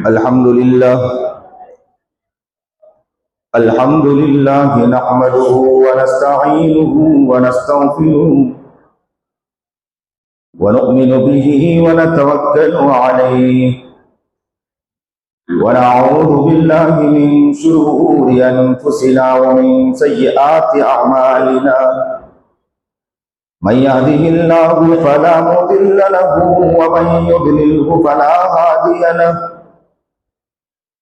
अल्हम्दुलिल्लाह अल्हम्दुलिल्लाह नहमदुहु व नस्तईनुहु व नस्तगफिरुहु व नु'मिनु बिही व नतवक्कलु अलैहि व नऊज़ु बिल्लाहि मिन शुरूरि अनफुसिना व मिन सय्यिआति अअमालिना मन यहदिहिल्लाहु फला मुदिल्ल लहु व मन युद्लिल्हु फला हादिय लहु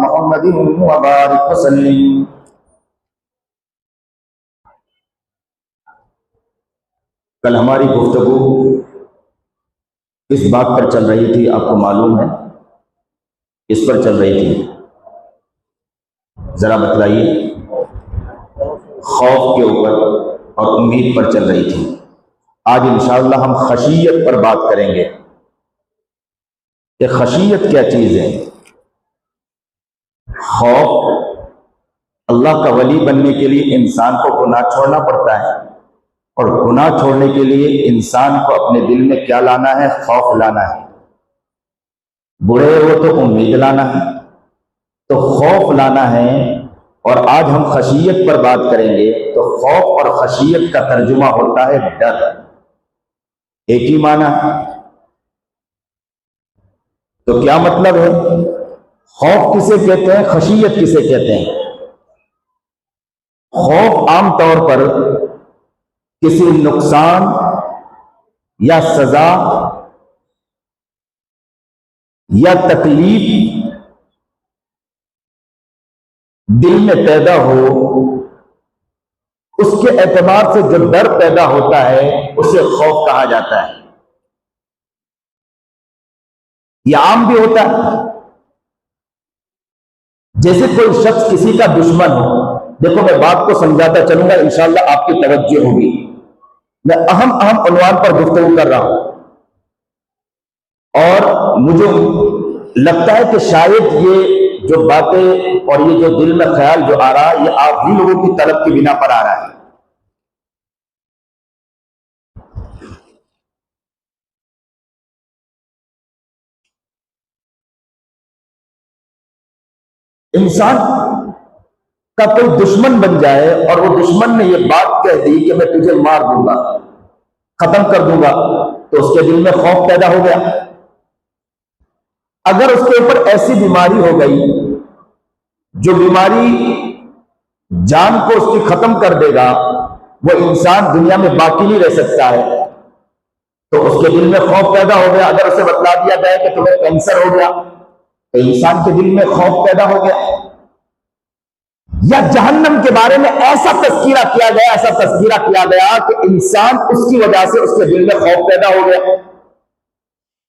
मुहम्मद व बारिक वसल्लम। कल हमारी गुफ्तगू इस बात पर चल रही थी, आपको मालूम है इस पर चल रही थी, जरा बतलाइए। खौफ के ऊपर और उम्मीद पर चल रही थी। आज इंशाअल्लाह हम खशियत पर बात करेंगे कि खशियत क्या चीज है। खौफ, अल्लाह का वली बनने के लिए इंसान को गुनाह छोड़ना पड़ता है, और गुनाह छोड़ने के लिए इंसान को अपने दिल में क्या लाना है? खौफ लाना है। बुरे हो तो उम्मीद लाना है, तो खौफ लाना है। और आज हम खशियत पर बात करेंगे। तो खौफ और खशियत का तर्जुमा होता है डर, एक ही माना है। तो क्या मतलब है? खौफ किसे कहते हैं, खशियत किसे कहते हैं? खौफ आमतौर पर किसी नुकसान या सजा या तकलीफ दिल में पैदा हो, उसके एतबार से जो डर पैदा होता है उसे खौफ कहा जाता है। यह आम भी होता है। जैसे कोई शख्स किसी का दुश्मन हो, देखो मैं बात को समझाता चलूंगा, इंशाअल्लाह आपकी तवज्जो होगी। मैं अहम उन्वान पर गुफ्तगू कर रहा हूं, और मुझे लगता है कि शायद ये जो बातें और ये जो दिल में ख्याल जो आ रहा है, ये आप ही लोगों की तलब की बिना पर आ रहा है। इंसान का कोई दुश्मन बन जाए और वो दुश्मन ने ये बात कह दी कि मैं तुझे मार दूंगा, खत्म कर दूंगा, तो उसके दिल में खौफ पैदा हो गया। अगर उसके ऊपर ऐसी बीमारी हो गई जो बीमारी जान को उसकी खत्म कर देगा, वो इंसान दुनिया में बाकी नहीं रह सकता है, तो उसके दिल में खौफ पैदा हो गया। अगर उसे बतला दिया जाए कि तुम्हें कैंसर हो गया, तो इंसान के दिल में खौफ पैदा हो गया। या जहन्नम के बारे में ऐसा तस्कीरा किया गया कि इंसान उसकी वजह से उसके दिल में खौफ पैदा हो गया।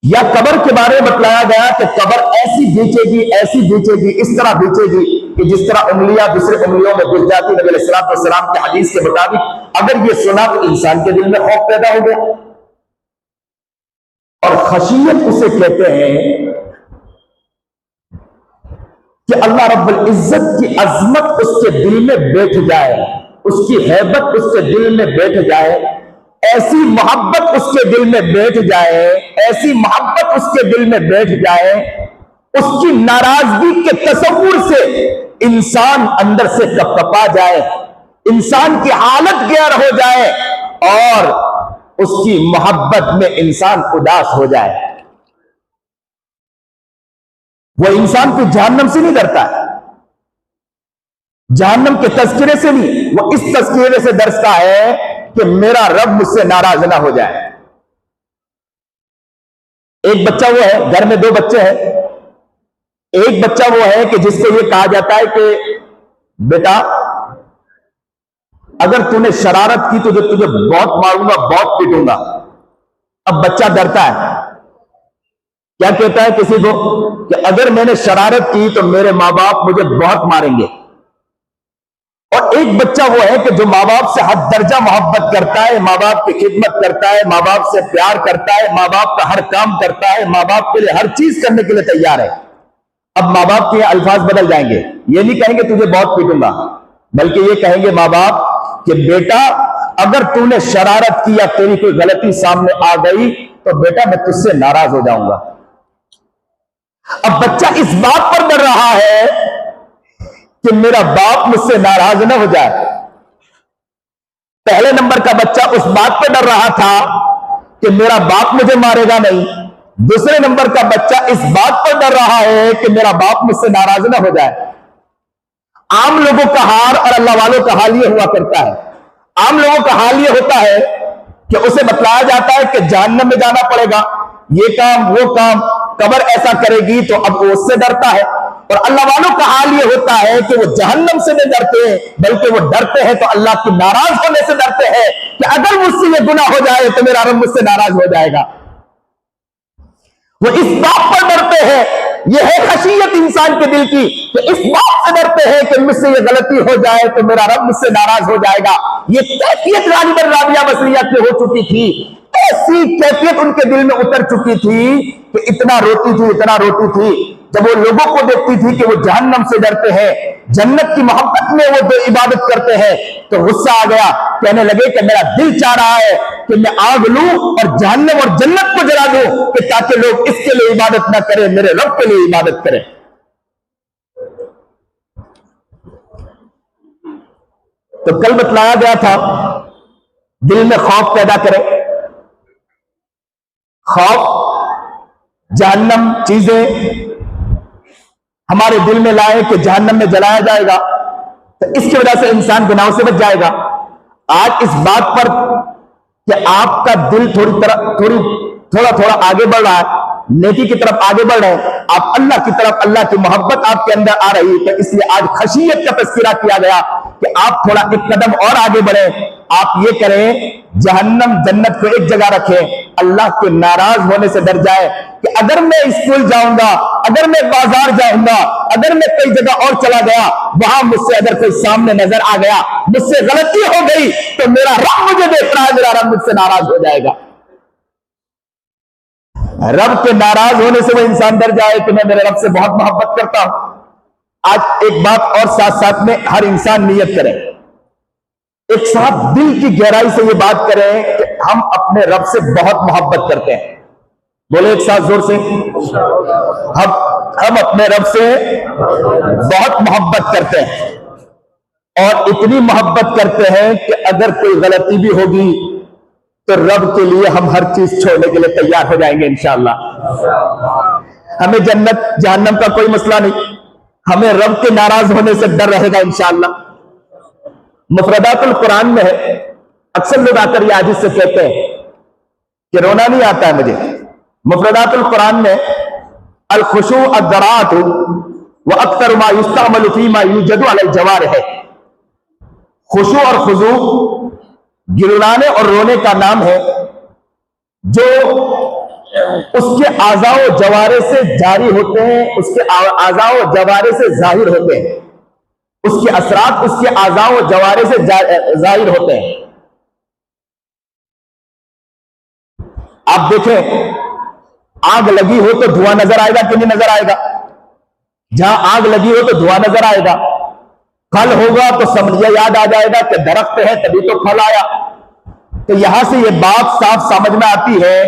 या कब्र के बारे में बतलाया गया कि कब्र ऐसी बीचेगी, इस तरह बीचेगी कि जिस तरह उंगलियां दूसरे उंगलियों में घुस जाती। नबी अलैहिस्सलाम के हदीस के मुताबिक अगर ये सुना तो इंसान के दिल में खौफ पैदा हो गया। और खशियत उसे कहते हैं कि अल्लाह रब्बुल इज्जत की अजमत उसके दिल में बैठ जाए, उसकी हैबत उसके दिल में बैठ जाए, ऐसी मोहब्बत उसके दिल में बैठ जाए, ऐसी मोहब्बत उसके दिल में बैठ जाए, उसकी नाराजगी के तसव्वुर से इंसान अंदर से कपकपा जाए, इंसान की हालत गैर हो जाए और उसकी मोहब्बत में इंसान उदास हो जाए। वो इंसान को जहन्नम से नहीं डरता है, जहन्नम के तज़किरे से नहीं, वो इस तज़किरे से डरता है कि मेरा रब मुझसे नाराज ना हो जाए। एक बच्चा वो है, घर में दो बच्चे हैं, एक बच्चा वो है कि जिसको ये कहा जाता है कि बेटा अगर तूने शरारत की तो तुझे बहुत मारूंगा, बहुत पीटूंगा। अब बच्चा डरता है, क्या कहता है किसी को कि अगर मैंने शरारत की तो मेरे माँ बाप मुझे बहुत मारेंगे। और एक बच्चा वो है कि जो माँ बाप से हद दर्जा मोहब्बत करता है, माँ बाप की खिदमत करता है, माँ बाप से प्यार करता है, माँ बाप का हर काम करता है, माँ बाप के लिए हर चीज करने के लिए तैयार है। अब माँ बाप के अल्फाज बदल जाएंगे, ये नहीं कहेंगे तुझे बहुत पीटूंगा, बल्कि ये कहेंगे माँ बाप कि बेटा अगर तूने शरारत की या तेरी कोई गलती सामने आ गई तो बेटा मैं तुझसे नाराज हो जाऊंगा। अब बच्चा इस बात पर डर रहा है कि मेरा बाप मुझसे नाराज न हो जाए। पहले नंबर का बच्चा उस बात पर डर रहा था कि मेरा बाप मुझे मारेगा नहीं। दूसरे नंबर का बच्चा इस बात पर डर रहा है कि मेरा बाप मुझसे नाराज न हो जाए। आम लोगों का हाल और अल्लाह वालों का हाल ये हुआ करता है। आम लोगों का हाल ये होता है कि उसे बतलाया जाता है कि जहन्नम में जाना पड़ेगा, ये काम वो काम, कब्र ऐसा करेगी, तो अब वो उससे डरता है। और अल्लाह वालों का हाल ये होता है कि वो जहन्नम से नहीं डरते हैं, बल्कि वो डरते हैं तो अल्लाह की नाराज होने से डरते हैं कि अगर मुझसे ये गुनाह हो जाए तो मेरा रब मुझसे नाराज हो जाएगा। वो इस बात पर डरते हैं, यह है खशियत इंसान के दिल की, कि इस बात से डरते हैं कि मुझसे ये गलती हो जाए तो मेरा रब मुझसे नाराज हो जाएगा। ये कैफियत रानी राबिया बसरिया की हो चुकी थी, ऐसी कैफियत उनके दिल में उतर चुकी थी कि इतना रोती थी, इतना रोती थी। जब वो लोगों को देखती थी कि वो जहन्नम से डरते हैं, जन्नत की मोहब्बत में वो जो इबादत करते हैं, तो गुस्सा आ गया। कहने लगे कि मेरा दिल चाह रहा है कि मैं आग लूं और जहन्नम और जन्नत को जला दूं, कि ताकि लोग इसके लिए इबादत ना करें, मेरे रब के लिए इबादत करें। तो कल बतलाया गया था दिल में खौफ पैदा करें, खौफ जहन्नम चीजें हमारे दिल में लाए कि जहन्नम में जलाया जाएगा, तो इसकी वजह से इंसान गुनाहों से बच जाएगा। आज इस बात पर कि आपका दिल थोड़ा थोड़ा आगे बढ़ रहा है, नेकी की तरफ आगे बढ़ रहे हैं, आप अल्लाह की तरफ, अल्लाह की मोहब्बत आपके अंदर आ रही है, तो इसलिए आज खशियत का तज़किरा किया गया कि आप थोड़ा एक कदम और आगे बढ़े। आप ये करें, जहन्नम जन्नत को एक जगह रखें, अल्लाह के नाराज होने से डर जाए कि अगर मैं स्कूल जाऊंगा, अगर मैं बाजार जाऊंगा, अगर मैं कई जगह और चला गया, वहां मुझसे अगर कोई सामने नजर आ गया, मुझसे गलती हो गई, तो मेरा रब मुझे देख रहा है, मेरा रब मुझसे नाराज हो जाएगा। रब के नाराज होने से वो इंसान डर जाए कि मैं मेरे रब से बहुत मोहब्बत करता हूं। आज एक बात और साथ साथ में हर इंसान नियत करे, एक साथ दिल की गहराई से ये बात करें कि हम अपने रब से बहुत मोहब्बत करते हैं। बोले एक साथ जोर से, हम अपने रब से बहुत मोहब्बत करते हैं, और इतनी मोहब्बत करते हैं कि अगर कोई गलती भी होगी तो रब के लिए हम हर चीज छोड़ने के लिए तैयार हो जाएंगे इंशाअल्लाह। हमें जन्नत जहन्नम का कोई मसला नहीं, हमें रब के नाराज होने से डर रहेगा इंशाअल्लाह। मुफरदातुल कुरान में है, अक्सर लोग आकर ये आजिज से कहते हैं कि रोना नहीं आता है मुझे। मुफरदातुल कुरान में अल खुशू अद-दराअत व अक्सर मा युस्तअमलु फीमा यूजदु अलल जवारिह है। खुशू और खुजू गिड़गिड़ाने और रोने का नाम है, जो उसके आज़ाओ जवारे से जारी होते हैं, उसके आज़ाओ जवारे से जाहिर होते हैं, उसके असरात उसके आज़ाओ जवारे से जाहिर होते हैं। आप देखें, आग लगी हो तो धुआं नजर आएगा कि नहीं नजर आएगा? जहां आग लगी हो तो धुआं नजर आएगा। फल होगा तो समझ याद आ जाएगा कि दरख्त है तभी तो फल आया। तो यहां से ये बात साफ समझ में आती है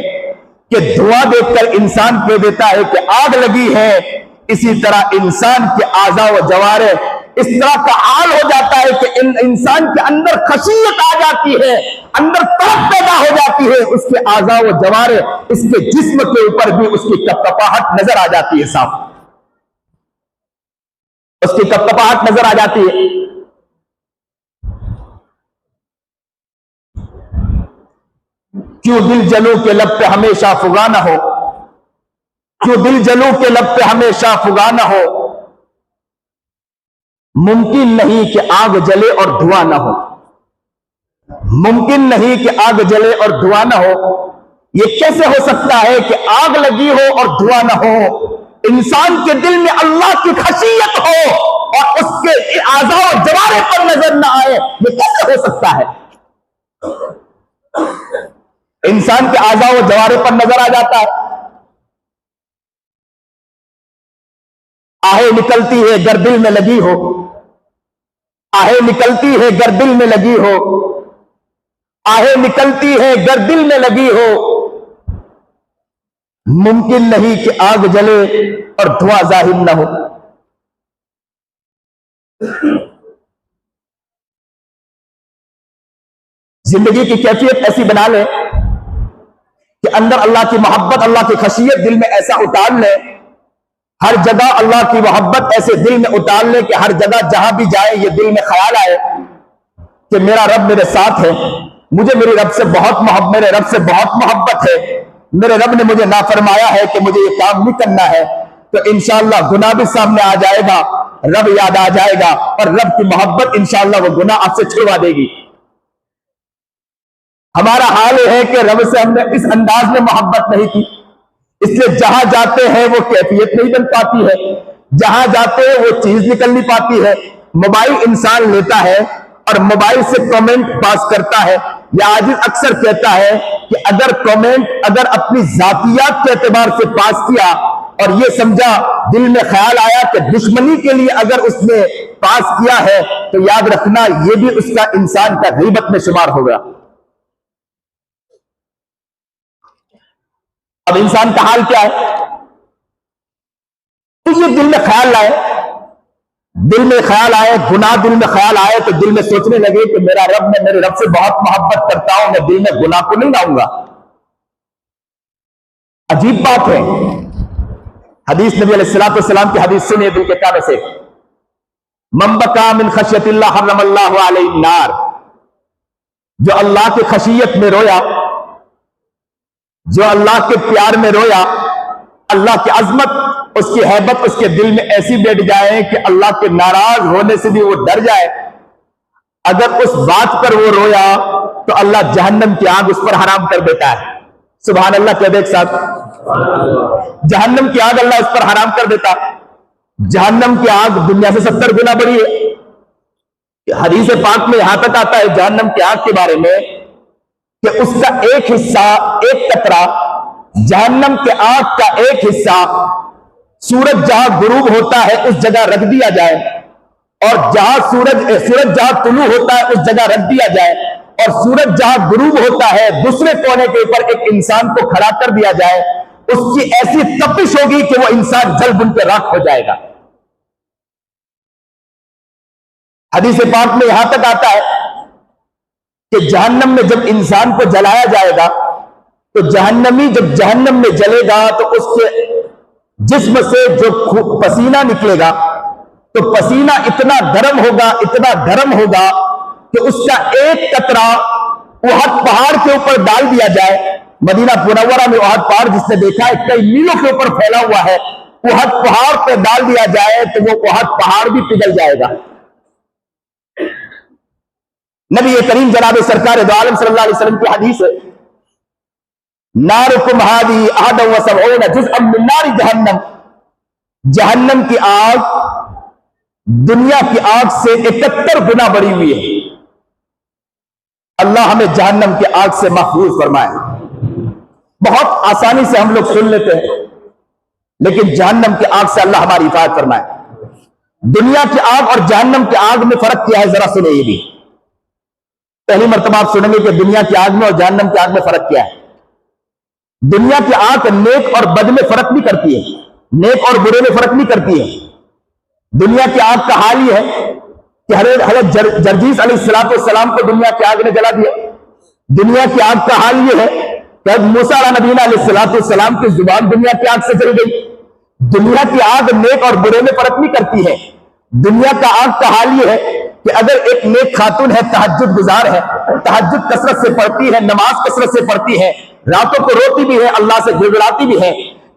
कि धुआं देखकर इंसान कह देता है कि आग लगी है, इसी तरह इंसान के आज़ा व जवारे इस तरह का हाल हो जाता है कि इंसान के अंदर खशियत आ जाती है, अंदर तड़प पैदा हो जाती है, उसके आज़ा व जवारे, इसके जिस्म के ऊपर भी उसकी कपकपाहट नजर आ जाती है, साफ उसकी कपकपाहट नजर आ जाती है। क्यों दिल जलू के लब पे हमेशा फुगा ना हो, क्यों दिल जलू के लब पे हमेशा फुगा ना हो, मुमकिन नहीं कि आग जले और धुआं ना हो, मुमकिन नहीं कि आग जले और धुआं ना हो। यह कैसे हो सकता है कि आग लगी हो और धुआं ना हो? इंसान के दिल में अल्लाह की खशियत हो और उसके आज़ा और जवारे पर नजर ना आए, यह कैसे हो सकता है? इंसान के आज़ा और जवारे पर नजर आ जाता है। आहें निकलती है गर दिल में लगी हो, आहें निकलती है गर दिल में लगी हो, आहें निकलती है गर दिल में लगी हो, मुमकिन नहीं कि आग जले और धुआं जाहिर न हो। जिंदगी की कैफियत ऐसी बना ले कि अंदर अल्लाह की मोहब्बत, अल्लाह की खशियत दिल में ऐसा उतार ले, हर जगह अल्लाह की मोहब्बत ऐसे दिल में उतार ले कि हर जगह जहां भी जाए ये दिल में ख्याल आए कि मेरा रब मेरे साथ है, मुझे मेरे रब से बहुत मोहब्बत है, मेरे रब ने मुझे नाफरमाया है कि मुझे ये काम नहीं करना है, तो इंशाअल्लाह गुनाह भी सामने आ जाएगा, रब याद आ जाएगा और रब की मोहब्बत इंशाअल्लाह वो गुनाह आपसे छुड़वा देगी। हमारा हाल यह है कि रब से हमने इस अंदाज में मोहब्बत नहीं की, इसलिए जहां जाते हैं वो कैफियत नहीं बन पाती है, जहां जाते हैं वो चीज निकल नहीं पाती है। मोबाइल इंसान लेता है और मोबाइल से कमेंट पास करता है, या आजिज अक्सर कहता है कि अगर कमेंट अगर अपनी जातियात के एतबार से पास किया और ये समझा, दिल में ख्याल आया कि दुश्मनी के लिए अगर उसने पास किया है, तो याद रखना ये भी उसका इंसान का गीबत में शुमार होगा। अब इंसान का हाल क्या है? तो ये दिल में ख्याल आए, दिल में ख्याल आए, गुनाह दिल में ख्याल आए तो दिल में सोचने लगे कि मेरा रब, मैं मेरे रब से बहुत मोहब्बत करता हूं, मैं दिल में गुनाह को नहीं लाऊंगा। अजीब बात है। हदीस नबी अलैहिस्सलाम की हदीस सुनिए दिल के काबे से, मन बका मिन खशियतिल्लाह हर्रमल्लाहु अलैहि नार, जो अल्लाह की खशियत में रोया, जो अल्लाह के प्यार में रोया, अल्लाह की अजमत, उसकी हैबत उसके दिल में ऐसी बैठ जाए कि अल्लाह के नाराज होने से भी वो डर जाए, अगर उस बात पर वो रोया तो अल्लाह जहन्नम की आग उस पर हराम कर देता है। सुभान अल्लाह कह दे एक साथ, जहन्नम की आग अल्लाह उस पर हराम कर देता। जहन्नम की आग दुनिया से 70 गुना बड़ी है। हदीस पाक में यहां तक आता है जहन्नम की आग के बारे में कि उसका एक हिस्सा, एक कतरा, जहन्नम के आग का एक हिस्सा सूरज जहां गुरूब होता है उस जगह रख दिया जाए, और जहां सूरज जहां तुलू होता है उस जगह रख दिया जाए, और सूरज जहां गुरूब होता है दूसरे कोने के ऊपर एक इंसान को खड़ा कर दिया जाए, उसकी ऐसी तपिश होगी कि वो इंसान जल बुन के राख हो जाएगा। हदीस पाक में यहां तक आता है कि जहन्नम में जब इंसान को जलाया जाएगा तो जहन्नमी जब जहन्नम में जलेगा तो उसके जिस्म से जो पसीना निकलेगा, तो पसीना इतना गर्म होगा, इतना गर्म होगा कि उसका एक कतरा उहद पहाड़ के ऊपर डाल दिया जाए। मदीना मुनव्वरा में उहद पहाड़ जिसने देखा है कई मीलों के ऊपर फैला हुआ है, उहद पहाड़ पर डाल दिया जाए तो वो उहद पहाड़ भी पिघल जाएगा। नबी करीम जनाब सरकार दो आलम सल्लल्लाहु अलैहि वसल्लम की हदीस है, नारुकुम हादी अहदम व सबऊन जुज़अम मिन नारि जहन्नम, जहन्नम की आग दुनिया की आग से 71 गुना बड़ी हुई है। अल्लाह हमें जहन्नम की आग से महफूज फरमाए। बहुत आसानी से हम लोग सुन लेते हैं, लेकिन जहन्नम की आग से अल्लाह हमारी हिफाजत फरमाए। दुनिया की आग और जहन्नम की आग में फर्क क्या है, जरा सुनो। ये भी पहली मर्तबा आप सुनेंगे कि दुनिया की आग में और जहन्नम की आग में फर्क क्या है। दुनिया की आग नेक और बद में फर्क नहीं करती है, नेक और बुरे में फर्क नहीं करती है। दुनिया की आग का हाल यह है कि हज़रत जर्जीस अलैहिस्सलाम को दुनिया की आग ने जला दिया। दुनिया की आग का हाल यह है कि मूसा नबीना अलैहिस्सलाम की जुबान दुनिया की आग से जल गई। दुनिया की आग नेक और बुरे में फर्क नहीं करती है। दुनिया का आग का हाल यह है कि अगर एक नेक खातून है, तहज्जुद गुजार है, तहज्जुद कसरत से पढ़ती है, नमाज कसरत से पढ़ती है, रातों को रोती भी है, अल्लाह से गिड़गिड़ाती भी है,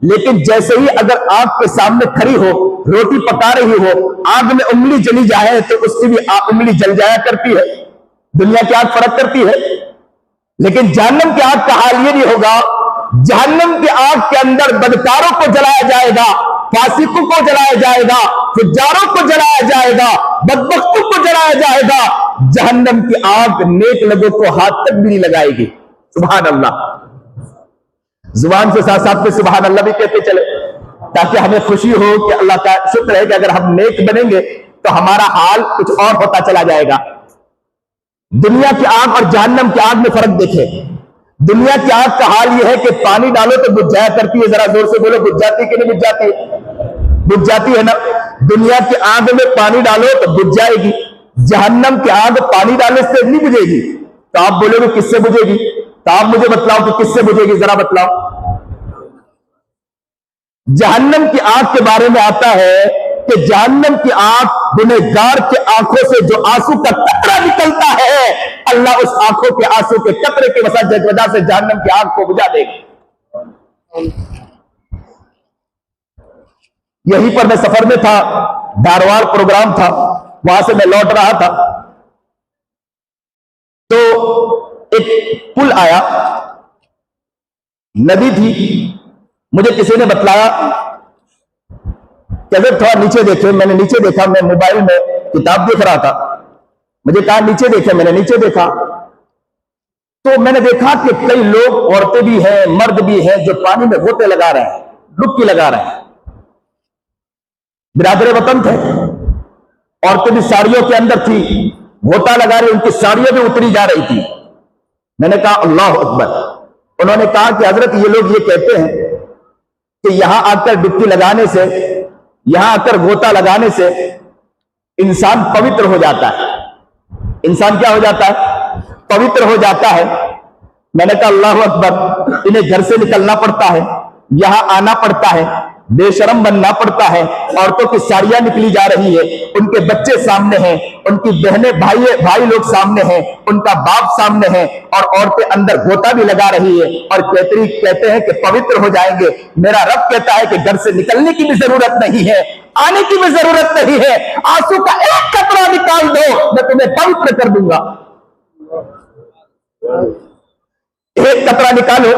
लेकिन जैसे ही अगर आग के सामने खड़ी हो, रोटी पका रही हो, आग में उंगली जली जाए तो उसकी भी उंगली जल जाया करती है। दुनिया की आग फर्क करती है। लेकिन जहन्नम की आग का हाल ये नहीं होगा। जहन्नम की आग के अंदर बदकारों को जलाया जाएगा, फासिकों को जलाया जाएगा, फुज्जारों को जलाया जाएगा, बदबख्तों को जलाया जाएगा। जहन्नम की आग नेक लोगों को हाथ तक भी नहीं लगाएगी। सुभान अल्लाह। जुबान से साथ साथ में सुभान अल्लाह भी कहते चले, ताकि हमें खुशी हो कि अल्लाह का शुक्र है कि अगर हम नेक बनेंगे तो हमारा हाल कुछ और होता चला जाएगा। दुनिया की आग और जहन्नम की आग में फर्क देखे। दुनिया की आग का हाल यह है कि पानी डालो तो बुझ जाया करती है। जरा जोर से बोलो, बुझ जाती है कि नहीं बुझ जाती है? बुझ जाती है ना। दुनिया की आग में पानी डालो तो बुझ जाएगी। जहन्नम की आग पानी डालने से नहीं बुझेगी। तो आप बोलोगे किससे बुझेगी? तो आप मुझे बतलाओ कि किससे बुझेगी, जरा बतलाओ। जहन्नम की आग के बारे में आता है कि जहन्नम की आग गुनहगार के आंखों से जो आंसू का कतरा निकलता है, अल्लाह उस आंखों के आंसू के कतरे की वजह से जहन्नम की आग को बुझा देगा। यहीं पर मैं सफर में था, धारवाड़ प्रोग्राम था, वहां से मैं लौट रहा था तो एक पुल आया, नदी थी। मुझे किसी ने बतलाया कि अगर थोड़ा नीचे देखे। मैंने नीचे देखा, मैं मोबाइल में किताब देख रहा था। मुझे कहा नीचे देखे, मैंने नीचे देखा तो मैंने देखा कि कई लोग, औरतें भी हैं, मर्द भी हैं, जो पानी में गोते लगा रहे हैं, डुबकी लगा रहे हैं। बिरादरे वतन थे, औरतें भी साड़ियों के अंदर थी, गोता लगा रही, उनकी साड़ियां भी उतरी जा रही थी। मैंने कहा अल्लाह अकबर। उन्होंने कहा कि हजरत ये लोग ये कहते हैं कि यहां आकर डुबकी लगाने से, यहां आकर गोता लगाने से इंसान पवित्र हो जाता है। इंसान क्या हो जाता है? पवित्र हो जाता है। मैंने कहा अल्लाह अकबर। इन्हें घर से निकलना पड़ता है, यहां आना पड़ता है, बेशरम बनना पड़ता है। औरतों की साड़ियां निकली जा रही है, उनके बच्चे सामने हैं, उनकी बहनें भाई लोग सामने हैं, उनका बाप सामने है, और औरतें अंदर गोता भी लगा रही है और कहते हैं कि पवित्र हो जाएंगे। मेरा रब कहता है कि घर से निकलने की भी जरूरत नहीं है, आने की भी जरूरत नहीं है। आंसू का एक कतरा निकाल दो, मैं तुम्हें पवित्र कर दूंगा। एक कतरा निकालो,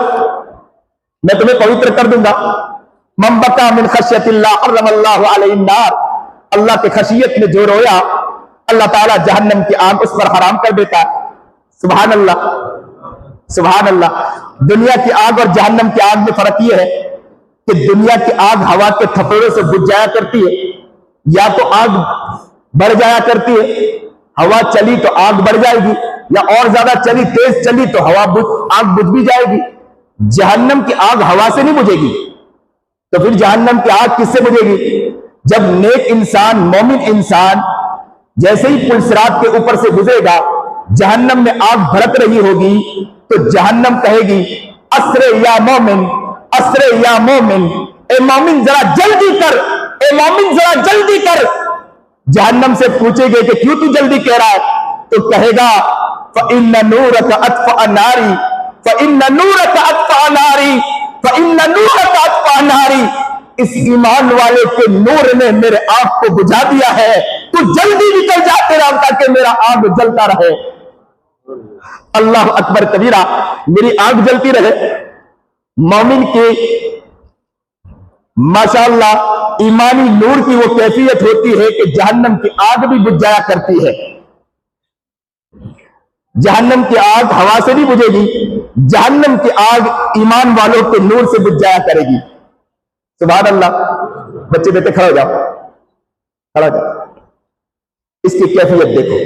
मैं तुम्हें पवित्र कर दूंगा। मन बका मिन खशियतिल्लाह हर्रमल्लाहु अलैहि नार। अल्लाह के खशियत में जो रोया, अल्लाह ताला जहन्नम की आग उस पर हराम कर देता है। सुभान अल्लाह, सुभान अल्लाह। दुनिया की आग और जहन्नम की आग में फर्क यह है कि दुनिया की आग हवा के थपेड़ों से बुझ जाया करती है, या तो आग बढ़ जाया करती है। हवा चली तो आग बढ़ जाएगी, या और ज्यादा चली, तेज चली तो आग बुझ भी जाएगी। जहन्नम की आग हवा से नहीं बुझेगी। तो फिर जहन्नम की आग किससे बुझेगी? जब नेक इंसान, मोमिन इंसान जैसे ही पुल सिरात के ऊपर से गुजरेगा, जहन्नम में आग भड़क रही होगी, तो जहन्नम कहेगी अस्रे या मोमिन, अस्रे या मोमिन, ए मोमिन जरा जल्दी कर, ए मोमिन जरा जल्दी कर। जहन्नम से पूछेंगे कि क्यों तू जल्दी कह रहा है? तो कहेगा फ़इन्न नूरक अत्फ़अ नारी, फ़इन्न नूरक अत्फ़अ नारी, फ़इन्न नूरक अत्फ़अ नारी। इस ईमान वाले के नूर ने मेरे आग को बुझा दिया है, तू जल्दी निकल जा तेरा, ताकि मेरा आग जलता रहे। अल्लाह अकबर कबीरा, मेरी आग जलती रहे। मोमिन की माशाअल्लाह ईमानी नूर की वो कैफियत होती है कि जहन्नम की आग भी बुझ जाया करती है। जहन्नम की आग हवा से नहीं बुझेगी, जहन्नम की आग ईमान वालों के नूर से बुझ जाया करेगी। सुभान अल्लाह। बच्चे बेटे खड़े हो जाओ। खड़ा जा, इसकी कैफियत देखो।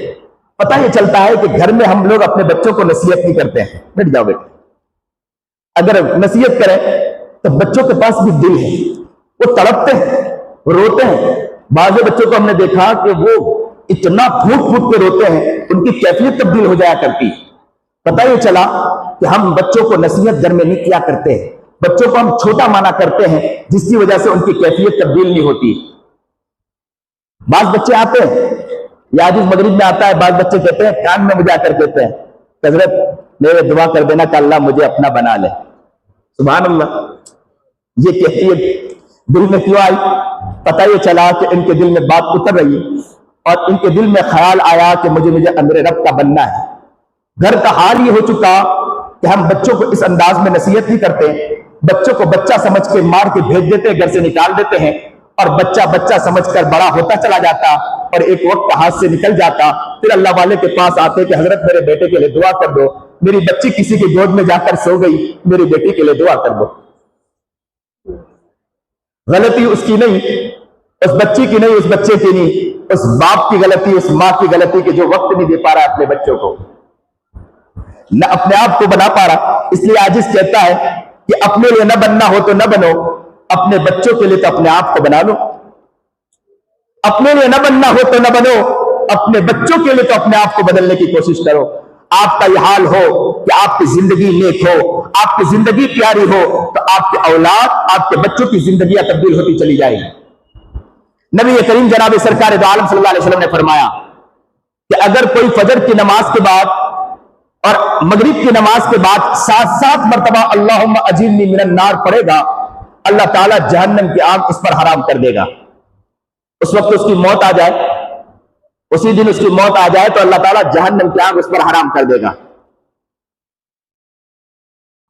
पता ही चलता है कि घर में हम लोग अपने बच्चों को नसीहत नहीं करते हैं, बैठ जाओ बेटे, अगर नसीहत करें तो बच्चों के पास भी दिल है, वो तड़पते हैं, वो रोते हैं। बाज़ बच्चों को हमने देखा कि वो इतना फूट फूट के रोते हैं, उनकी कैफियत तब्दील हो जाया करती। पता ही चला कि हम बच्चों को नसीहत घर में नहीं किया करते हैं, बच्चों को हम छोटा माना करते हैं, जिसकी वजह से उनकी कैफियत तब्दील नहीं होती। बाज़ बच्चे आते हैं, या आज मगरिब में आता है, बाज़ बच्चे कहते हैं, कान में मुझे आकर कहते हैं, हज़रत मेरे दुआ कर देना कि अल्लाह मुझे अपना बना ले। सुभान अल्लाह, ये कैफियत दिल में क्यों आई? पता ये चला कि इनके दिल में बात उतर रही और इनके दिल में ख्याल आया कि मुझे मेरे रब का बनना है। घर का हाल ये हो चुका कि हम बच्चों को इस अंदाज में नसीहत नहीं करते, बच्चों को बच्चा समझ के मार के भेज देते हैं, घर से निकाल देते हैं, और बच्चा बच्चा समझकर बड़ा होता चला जाता और एक वक्त हाथ से निकल जाता। फिर अल्लाह वाले के पास आते कि हजरत मेरे बेटे के लिए दुआ कर दो, मेरी बच्ची किसी की गोद में जाकर सो गई, मेरी बेटी के लिए दुआ कर दो। गलती उसकी नहीं, उस बच्ची की नहीं, उस बच्चे की नहीं, उस बाप की गलती, उस माँ की गलती कि जो वक्त नहीं दे पा रहा अपने बच्चों को, न अपने आप को बना पा रहा। इसलिए आजिज कहता है कि अपने लिए न बनना हो तो न बनो, अपने बच्चों के लिए तो अपने आप को बना लो। अपने लिए न बनना हो तो न बनो, अपने बच्चों के लिए तो अपने आप को बदलने की कोशिश करो। आपका यह हाल हो कि आपकी जिंदगी नेक हो, आपकी जिंदगी प्यारी हो, तो आपके औलाद, आपके बच्चों की जिंदगियां तब्दील होती चली जाएगी। नबी करीम जनाब सरकार दो आलम सल्लल्लाहु अलैहि वसल्लम ने फरमाया कि अगर कोई फजर की नमाज के बाद और मगरिब की नमाज के बाद 7-7 मरतबा अल्लाहुम्मा अजीरनी मिनन नार पढ़ेगा, अल्लाह ताला जहन्नम की आग उस पर हराम कर देगा। उस वक्त उसकी मौत आ जाए, उसी दिन उसकी मौत आ जाए तो अल्लाह ताला जहन्नम की आग उस पर हराम कर देगा।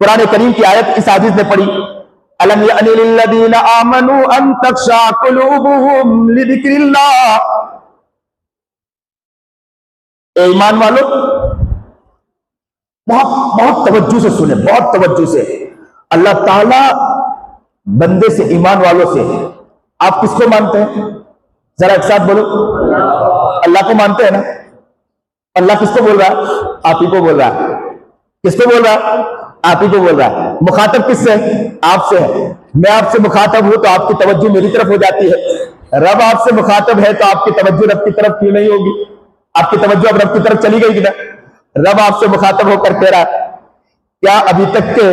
कुरान करीम की आयत इस हादीस में पढ़ी, अलम यअनी लिल्लज़ीना आमनू अन तख्शा कुलूबुहुम लिज़िक्रिल्लाह। ए ईमान वालों, बहुत बहुत तवज्जो से सुने, बहुत तवज्जो से। अल्लाह ताला बंदे से, ईमान वालों से, आप किसको मानते हैं? जरा एक साथ बोलो, अल्लाह को मानते हैं ना? अल्लाह किसको बोल रहा है? आप ही को बोल रहा है। किसको बोल रहा है? आप ही को बोल रहा है। मुखातब किससे है? आपसे है। मैं आपसे मुखातब हूं तो आपकी तवज्जो मेरी तरफ हो जाती है। रब आपसे मुखातब है तो आपकी तवज्जो रब की तरफ क्यों नहीं होगी? आपकी तवज्जो अब रब की तरफ चली गई कि ना? रब आपसे मुखातब होकर कह रहा है, क्या अभी तक के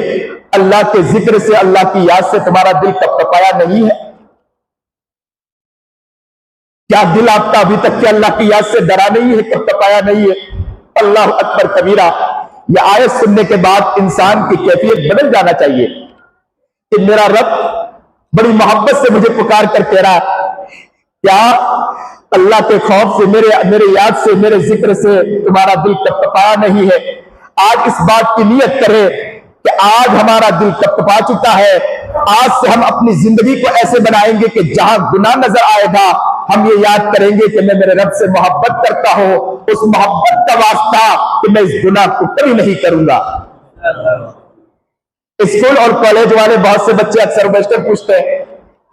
अल्लाह के जिक्र से, अल्लाह की याद से तुम्हारा दिल कपकपाया नहीं है? क्या दिल आपका अभी तक के अल्लाह की याद से डरा नहीं है, कपकपाया नहीं है? अल्लाह अकबर कबीरा। यह आयत सुनने के बाद इंसान की कैफियत बदल जाना चाहिए कि मेरा रब बड़ी मोहब्बत से मुझे पुकार कर कह रहा है, क्या अल्लाह के खौफ से, मेरे याद से, मेरे जिक्र से तुम्हारा दिल कपकपाया नहीं है? आज इस बात की नियत करें कि आज हमारा दिल कपकपा चुका है। आज से हम अपनी जिंदगी को ऐसे बनाएंगे कि जहां गुनाह नजर आएगा, हम ये याद करेंगे कि मैं मेरे रब से मोहब्बत करता हूं, उस मोहब्बत का वास्ता कि मैं इस गुनाह को कभी नहीं करूंगा। स्कूल और कॉलेज वाले बहुत से बच्चे अक्सर बेशतर पूछते हैं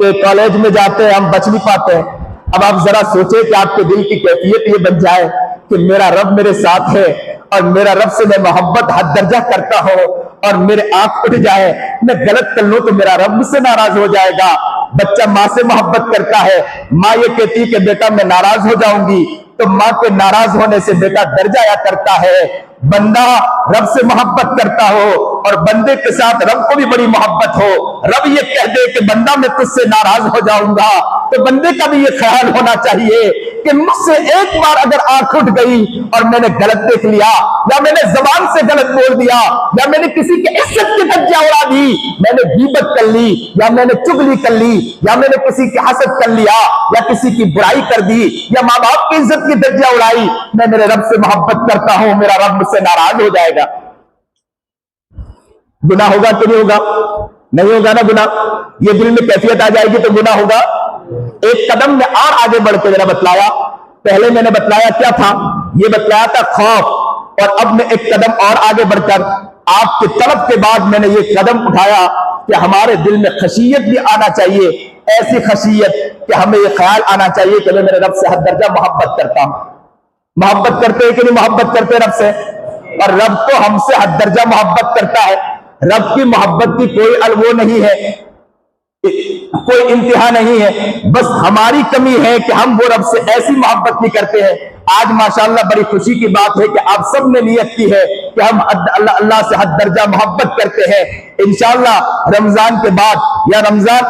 कि कॉलेज में जाते हैं हम बच नहीं पाते हैं। अब आप जरा सोचे कि आपके दिल की कैफियत ये बन जाए कि मेरा रब मेरे साथ है और मेरा रब से मैं मोहब्बत हद दर्जा करता हूं, और मेरे आंख उठ जाए, मैं गलत कर लूं तो मेरा रब मुझसे नाराज हो जाएगा। बच्चा माँ से मोहब्बत करता है, माँ ये कहती है कि बेटा मैं नाराज हो जाऊंगी, तो माँ के नाराज होने से बेटा डर जाया करता है। बंदा रब से मोहब्बत करता हो और बंदे के साथ रब को भी बड़ी मोहब्बत हो, रब ये कह दे कि बंदा मैं तुझसे नाराज हो जाऊंगा, तो बंदे का भी ये ख्याल होना चाहिए कि मुझसे एक बार अगर आंख उठ गई और मैंने गलत देख लिया, या मैंने जबान से गलत बोल दिया, या मैंने किसी की इज्जत की धज्जियां उड़ा दी, मैंने गीबत कर ली, या मैंने चुगली कर ली, या मैंने किसी की हसद कर लिया, या किसी की बुराई कर दी, या माँ बाप की इज्जत की धज्जियां उड़ाई, मैं मेरे रब से मोहब्बत करता हूं, मेरा रब मुझसे नाराज हो जाएगा। गुनाह होगा कि नहीं होगा? नहीं होगा ना गुनाह। ये दिल में कैफियत आ जाएगी तो गुनाह होगा। एक कदम में और आगे बढ़ के जरा बतलाया, पहले मैंने बतलाया क्या था? ये बतलाया था खौफ, और अब मैं एक कदम और आगे बढ़कर आपके तलब के बाद मैंने ये कदम उठाया कि हमारे दिल में खशियत भी आना चाहिए। ऐसी खशियत कि हमें यह ख्याल आना चाहिए कि मैं मेरे रब से हद दर्जा मोहब्बत करता हूं। मोहब्बत करते हैं कि नहीं मोहब्बत करते रब से? और रब तो हमसे हद दर्जा मोहब्बत करता है। रब की मोहब्बत की कोई वो नहीं है, कोई इंतहा नहीं है, बस हमारी कमी है कि हम वो रब से ऐसी मोहब्बत नहीं करते हैं। आज माशाअल्लाह बड़ी खुशी की बात है कि आप सब ने नियत की है कि हम अल्लाह से हद दर्जा मोहब्बत करते हैं। इंशाअल्लाह रमजान के बाद या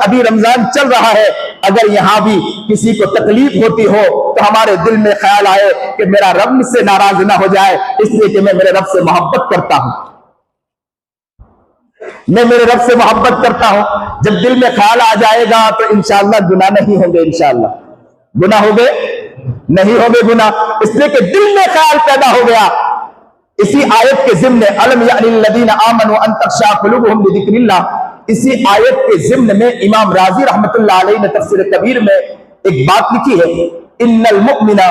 अभी रमजान चल रहा है, अगर यहां भी किसी को तकलीफ होती हो तो हमारे दिल में ख्याल आए कि मेरा रब मुझसे नाराज ना हो जाए, इसलिए कि मैं मेरे रब से मोहब्बत करता हूं, मैं मेरे रब से मोहब्बत करता हूं। जब दिल में ख्याल आ जाएगा तो इंशाअल्लाह गुनाह नहीं होंगे, इंशाअल्लाह गुनाह होंगे नहीं होंगे गुनाह, इसलिए कि दिल में ख्याल पैदा हो गया। इसी आयत के ज़िम्न अलम यअनिल्लज़ीना आमनू अन तख़शअ क़ुलूबुहुम लिज़िक्रिल्लाह, इसी आयत के ज़िम्न में इमाम राज़ी रहमतुल्लाह अलैहि ने तफ़सीर कबीर में एक बात लिखी है, इन्नल मुमिना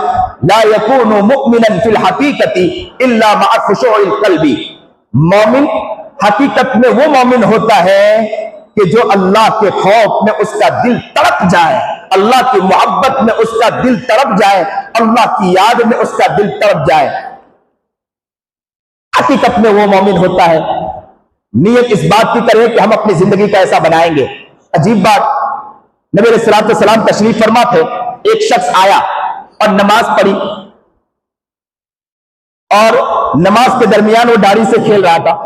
ला यकूनु मुमिनन फिल हकीकति इल्ला मअ खुशूइल क़ल्बी, मोमिन हकीकत में वो मोमिन होता है कि जो अल्लाह के खौफ में उसका दिल तड़प जाए, अल्लाह की मोहब्बत में उसका दिल तड़प जाए, अल्लाह की याद में उसका दिल तड़प जाए, हकीकत में वो मोमिन होता है। नियत इस बात की करें कि हम अपनी जिंदगी का ऐसा बनाएंगे। अजीब बात, नबी अलैहिस्सलातु वस्सलाम तशरीफ फरमा थे, एक शख्स आया और नमाज पढ़ी और नमाज के दरमियान वो दाढ़ी से खेल रहा था।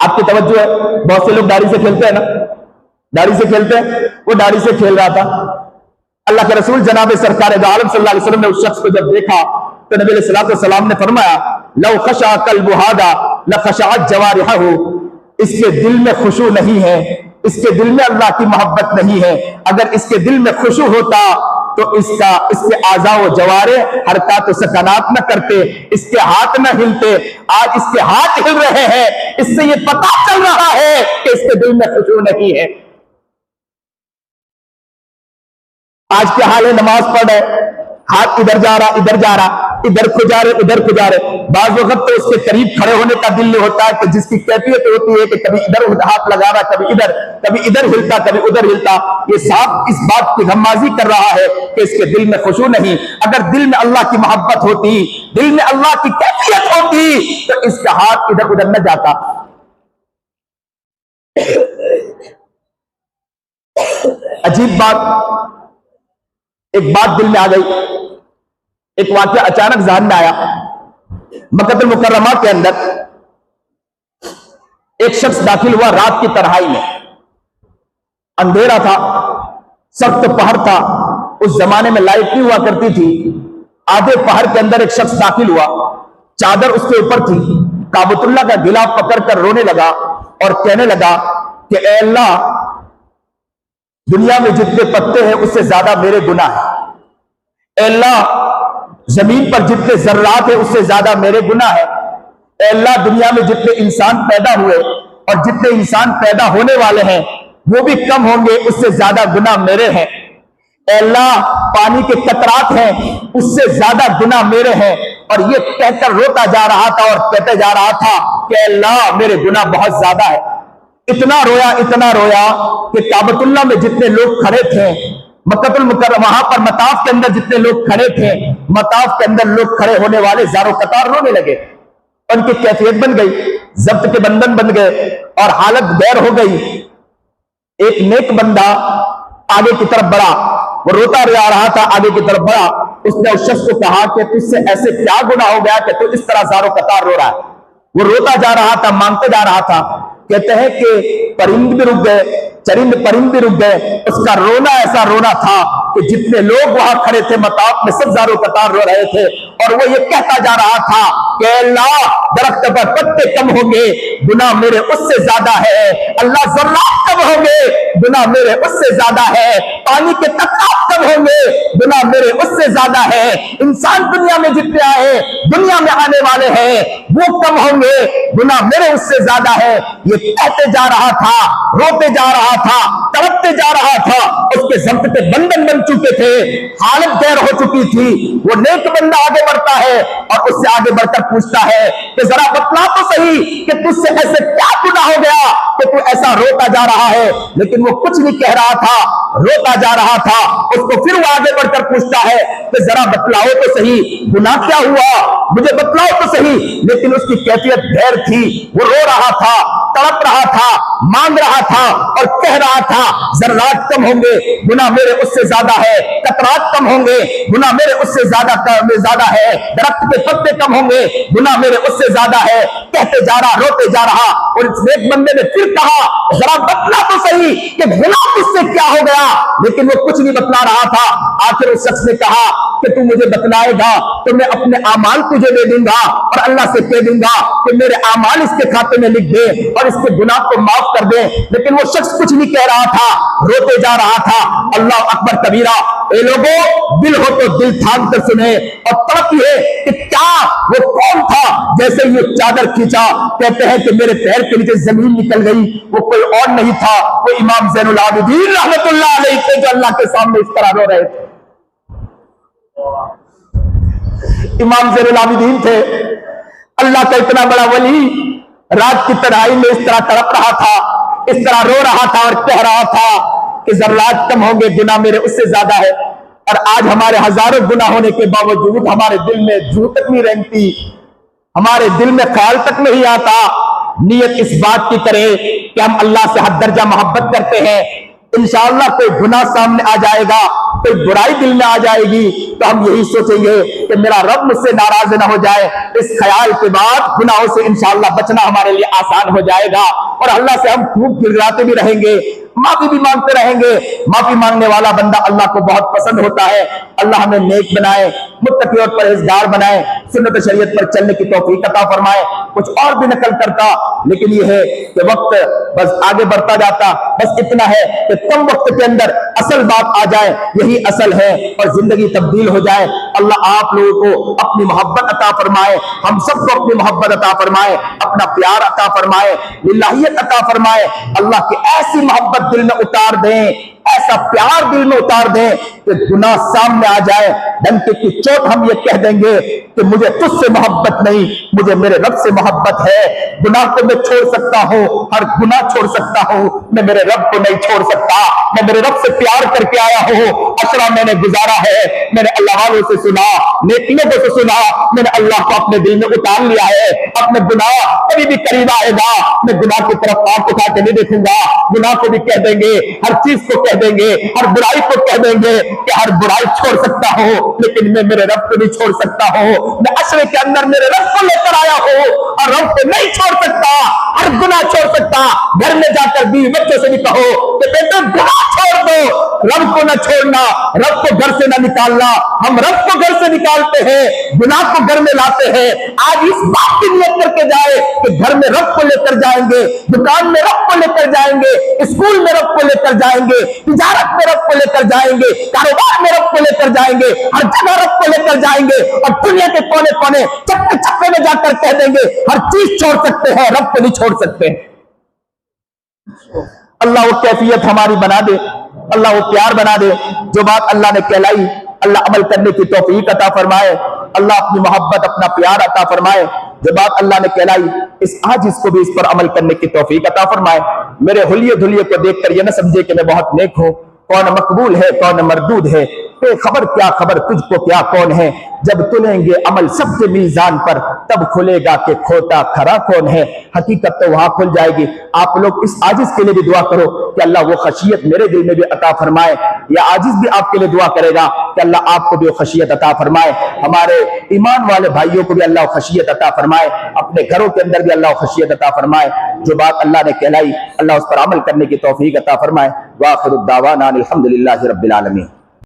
आपकी तवज्जो है, बहुत से लोग दाढ़ी से खेलते हैं ना, दाढ़ी से खेलते हैं, वो दाढ़ी से खेल रहा था। अल्लाह के रसूल जनाब सरकार दो आलम सल्लल्लाहु अलैहि वसल्लम ने उस शख्स को जब देखा तो नबी अलैहिस्सलातु वस्सलाम ने फरमाया, लौ खशा कल्बु हादा लखशअत जवारिहु, इसके दिल में खुशू नहीं है, इसके दिल में अल्लाह की मोहब्बत नहीं है। अगर इसके दिल में खुशू होता तो इसके आज़ा व जवारे हरकत सकनात न करते, इसके हाथ न हिलते। आज इसके हाथ हिल रहे हैं, इससे ये पता चल रहा है कि इसके दिल में खुशू नहीं है। आज क्या हाल है, नमाज पढ़ रहे, हाथ इधर जा रहा इधर जा रहा, इधर खुजा रहे उधर खुजा रहे। बाज़ वक्त तो उसके करीब खड़े होने का दिल नहीं होता है, कि जिसकी कैफियत होती है कि कभी इधर हाथ लगा रहा, कभी इधर हिलता, कभी उधर हिलता। ये साफ इस बात की गम्माजी कर रहा है कि इसके दिल में खुशू नहीं। अगर दिल में अल्लाह की मोहब्बत होती, दिल में अल्लाह की कैफियत होती तो इसका हाथ इधर उधर न जाता। अजीब बात, एक बात दिल में आ गई, एक वाक़या अचानक ज़हन में आया। मक्का मुकर्रमा के अंदर एक शख्स दाखिल हुआ रात की तन्हाई में, अंधेरा था, सख्त पहर था। उस जमाने में लाइट नहीं हुआ करती थी। आधे पहर के अंदर एक शख्स दाखिल हुआ, चादर उसके ऊपर थी, काबतुल्लाह का गिलाफ पकड़कर रोने लगा और कहने लगा कि ऐ अल्लाह, दुनिया में जितने पत्ते हैं उससे ज्यादा मेरे गुनाह है। ऐ अल्लाह, जमीन पर जितने जर्रात है उससे ज्यादा मेरे गुनाह है। ऐ अल्लाह, दुनिया में जितने इंसान पैदा हुए और जितने इंसान पैदा होने वाले हैं वो भी कम होंगे, उससे ज्यादा गुनाह मेरे हैं। ऐ अल्लाह, पानी के कतरात हैं उससे ज्यादा गुनाह मेरे हैं। और ये कहकर रोता जा रहा था और कहते जा रहा था कि अल्लाह, मेरे गुनाह बहुत ज्यादा है। इतना रोया कि काबतुल्लाह में जितने लोग खड़े थे, मक्कातुल मुकर्रमा, वहां पर मताफ के अंदर जितने लोग खड़े थे, मताफ के अंदर लोग खड़े होने वाले ज़ारो कतार रोने लगे। उनकी कैफियत बन गई, जब्त के बंधन बन गए और हालत गैर हो गई। एक नेक बंदा आगे की तरफ बढ़ा, वो रोता जा रहा था, आगे की तरफ बढ़ा। उसने उस शख्स को कहा कि तुझसे ऐसे क्या गुनाह हो गया कि तू इस तरह ज़ारो कतार रो रहा है। वो रोता जा रहा था, मांगते जा रहा था। कहते हैं कि परिंद भी रुक गए, चरिंद परिंद भी रुक गए। उसका रोना ऐसा रोना था कि जितने लोग वहां खड़े थे मताफ में सब ज़ारो कतार रो रहे थे। और वो ये कहता जा रहा था कि अल्लाह, दरख्त पर पत्ते कम होंगे, गुनाह मेरे उससे ज्यादा है। अल्लाह, ज़र्रात कम होंगे, गुनाह मेरे उससे ज्यादा है। पानी के कतरात कम होंगे, गुनाह मेरे उससे ज्यादा है। इंसान दुनिया में जितने आए, दुनिया में आने वाले हैं, वो कम होंगे, गुनाह मेरे उससे ज्यादा है। ये कहते जा रहा था, रोते जा रहा था, तड़पते जा रहा था। उसके ज़ब्त के बंधन बन चुके थे, हालत गैर हो चुकी थी। वो नेक बंदा आगे बढ़ता है और उससे आगे बढ़कर पूछता है कि जरा बतला तो सही कि तुझसे ऐसे क्या गुनाह हो गया कि तू ऐसा रोता जा रहा है। लेकिन वो कुछ नहीं कह रहा था, रोता जा रहा था। उसको फिर वो आगे बढ़कर पूछता है कि जरा बतलाओ तो सही, गुनाह क्या हुआ, मुझे बतलाओ तो सही। लेकिन उसकी कैफियत गैर थी, वो रो रहा था, तड़प रहा था, मांग रहा था और कह रहा था जर्रात कम होंगे, गुनाह मेरे उससे ज्यादा है, कतरात कम होंगे, गुनाह मेरे उससे ज्यादा है, दरख्त के पत्ते कम होंगे, गुनाह मेरे उससे ज्यादा है। कहते जा रहा, रोते जा रहा। और इस एक बंदे ने फिर कहा जरा बतला तो सही कि गुनाह तुझसे क्या हो गया। लेकिन वो कुछ नहीं बतला रहा था। आखिर उस शख्स ने कहा कि तू मुझे बतलाएगा तो मैं अपने आमाल तुझे दे दूंगा और अल्लाह से कह दूंगा कि मेरे आमाल इसके खाते में लिख दे और इसके गुनाह को माफ कर दे। लेकिन वो शख्स कुछ नहीं कह रहा था, रोते जा रहा था। अल्लाह अकबर कबीरा। ए लोगों, दिल हो तो दिल थाम कर सुने और तड़प है कि क्या वो कौन था। जैसे ये चादर खींचा, कहते हैं कि मेरे पैर के नीचे जमीन निकल गई। वो कोई और नहीं था, वो इमाम ज़ैनुल आबिदीन रहमतुल्लाह अलैह थे, जो अल्लाह के सामने इस तरह रो रहे थे। इमाम ज़ैनुल आबिदीन थे, अल्लाह का इतना बड़ा वली, रात की तन्हाई में इस तरह तड़प रहा था, इस तरह रो रहा था और कह रहा था कि ज़र्रात कम होंगे, गुनाह मेरे उससे ज्यादा है। और आज हमारे हजारों गुनाह होने के बावजूद हमारे दिल में जूं तक नहीं रहती, हमारे दिल में ख्याल तक नहीं आता। नियत इस बात की करें कि हम अल्लाह से हद दर्जा मोहब्बत करते हैं। इंशाअल्लाह कोई गुनाह सामने आ जाएगा, कोई बुराई दिल में आ जाएगी, तो हम यही सोचेंगे कि मेरा रब मुझसे नाराज ना हो जाए। इस ख्याल के बाद गुनाहों से इंशाअल्लाह बचना हमारे लिए आसान हो जाएगा और अल्लाह से हम खूब गिड़गिड़ाते भी रहेंगे, माफी भी मांगते रहेंगे। माफी मांगने वाला बंदा अल्लाह को बहुत पसंद होता है। अल्लाह हमें नेक बनाए, मुत्तकी और परहेजगार बनाए, सुन्नत शरीयत पर चलने की तौफीक अता फरमाए। कुछ और भी नकल करता, लेकिन यह है कि वक्त बस आगे बढ़ता जाता। बस इतना है कि कम वक्त के अंदर असल बात आ जाए, यही असल है, और जिंदगी तब्दील हो जाए। अल्लाह आप लोगों को अपनी मोहब्बत अता फरमाए, हम सबको अपनी मोहब्बत अता फरमाए, अपना प्यार अता फरमाए, लिल्लाहियत अता फरमाए। अल्लाह की ऐसी मोहब्बत दिल में उतार दें, ऐसा प्यार दिल में उतार दें कि गुनाह सामने आ जाए, डंके की चोट हम ये कह देंगे कि मुझे तुझसे मोहब्बत नहीं, मुझे मेरे रब से मोहब्बत है। गुनाह को मैं छोड़ सकता हूँ, हर गुनाह छोड़ सकता हूँ, मैं मेरे रब को नहीं छोड़ सकता। मैं मेरे रब से प्यार करके आया हूँ, अशरा मैंने गुजारा है, मैंने अल्लाह वालों से सुना, नेक लोगों से सुना, मैंने अल्लाह को अपने दिल में उतार लिया है। अपने गुनाह कभी भी करीब आएगा, मैं गुनाह की तरफ आंख उठा के नहीं देखूंगा। गुनाह को भी कह देंगे, हर चीज को कह देंगे, हर बुराई को कह देंगे कि हर बुराई छोड़ सकता हूँ, लेकिन मैं मेरे रब को नहीं छोड़ सकता हूँ। मैं अशरे के अंदर मेरे रब को लेकर आया हूँ और रब को नहीं छोड़ सकता, हर गुनाह छोड़ सकता। घर में जाकर बीवी बच्चों से भी कहो कि बेटे गुनाह छोड़ दो, रब को न छोड़ना, रब को घर से न निकालना। हम रब को घर से निकालते हैं, गुनाह को घर में लाते हैं। आज इस बात की नियत करके जाए कि घर में रब को लेकर जाएंगे, दुकान में रब को लेकर जाएंगे, स्कूल में रब को लेकर जाएंगे, तिजारत में रब को लेकर जाएंगे, कारोबार में रब को लेकर जाएंगे, हर जगह रब को लेकर जाएंगे और दुनिया के कोने कोने चक्के चक्के में जाकर कह देंगे हर चीज छोड़ सकते हैं, रब को नहीं छोड़ सकते। अल्लाह वो कैफियत हमारी बना दे, अल्लाह वो प्यार बना दे। जो बात अल्लाह ने कहलाई, अल्लाह अमल करने की तौफीक अता फरमाए, अल्लाह अपनी मोहब्बत अपना प्यार अता फरमाए। जो बात अल्लाह ने कहलाई, इस आजिज़ को भी इस पर अमल करने की तौफीक अता फरमाए। मेरे हुलिये धुलिये को देखकर ये न समझे कि मैं बहुत नेक हूं, कौन मकबूल है कौन मरदूद है, खबर क्या खबर तुझको क्या कौन है। जब तुलेंगे अमल सबके मीजान पर, तब खुलेगा कि खोटा खरा कौन है। हकीकत तो वहां खुल जाएगी। आप लोग इस आजिज के लिए भी दुआ करो कि अल्लाह वो खशियत मेरे दिल में भी अता फरमाए। या आजिज भी आपके लिए दुआ करेगा कि अल्लाह आपको भी वो खशियत अता फरमाए। हमारे ईमान वाले भाइयों को भी अल्लाह खशियत अता फरमाए, अपने घरों के अंदर भी अल्लाह खशियत अता फरमाए। जो बात अल्लाह ने कहलाई, अल्लाह उस पर अमल करने की तौफीक अता फरमाए। वाखिरु दावाना अनिल हम्दुलिल्लाहि रब्बिल आलमीन।